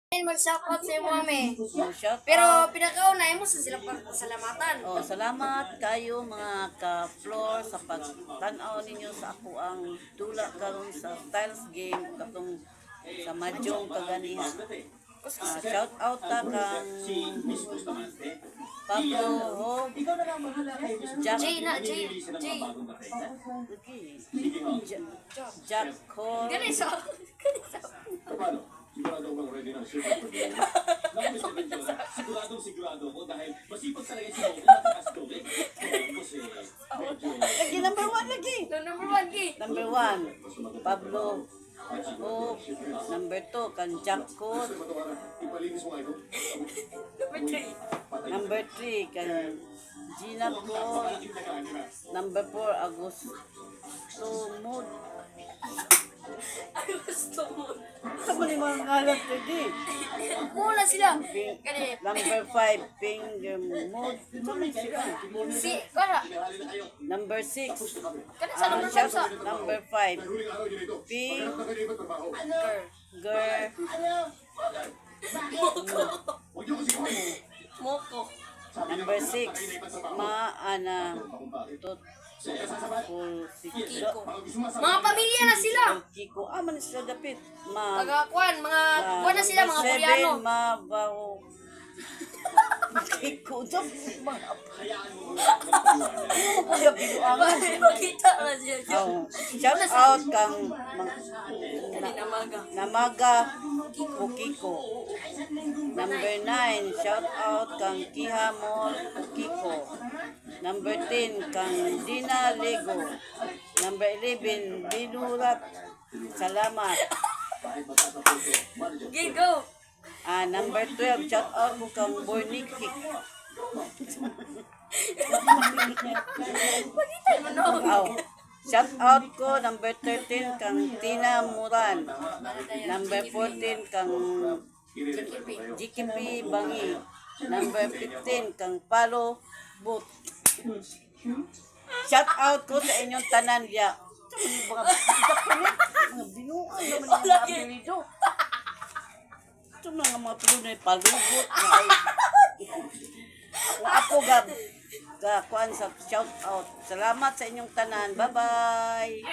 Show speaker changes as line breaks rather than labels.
Mag-shoutout sa imo mami.
Shout
Pero
out.
pinakauna mo sa sila pasalamatan.
Salamat kayo mga ka-floor sa pagtanaw ninyo sa ako ang tula karon sa Tiles Game katong sa Madyong kaganihan. Shout out ta kang Pablo Hob, Jack, Jack Cole,
Ganun sa
Sigurado bang ready ng super problema? Sigurado ko dahil masipag talaga si Momo at Astobe.
lagi number 1 lagi.
number 1 ki.
Number 1, Pablo Hob. Number 2, kang Jack Cole.
Ipalinis mo nga ito.
Number 3.
Number 3, kang Gina Cole. Number 4, Augusto Mood.
Ay, gusto mo.
Saan mo ni mga ngalat today?
Muna sila. Kani,
Number 5, Finger Mood. Saan sila?
si, kara.
Number 6,
Kani sa number 5
shout
sa.
number 5,
Huling araw yun ito.
Pink
Sarap na kayo ba trabaho?
Girl.
Huwag niyo kasi kami.
Moko.
Number 6, Maana Tot
Kiko. Mga pamilya na sila.
Kiko. Man sila dapit.
Tagakuan, mga kuan na sila, mga Koreano.
Mabaho. Kiko. Diyan mga kuya biluangan.
Makita na siya.
Shout out kang
Kanina maga.
Namaga Kiko. Number 9, shout out kang Kihamor Kiko. Number 10, kang Dina Lego. Number 11, Binurat. Salamat.
Okay, go.
Number 12, shout out ko kang Bornikik.
Makita mo no.
Shout out ko, number 13, kang Tina Muran. Number 14, kang GKP Bangi. Number 15, kang Palo Boot. Shout out ko sa inyong tanan ya. Mga binuan naman yung mga apelido. Ito mga apelido na palugot. Ako kuan sa shout out. Salamat sa inyong tanan. Bye-bye.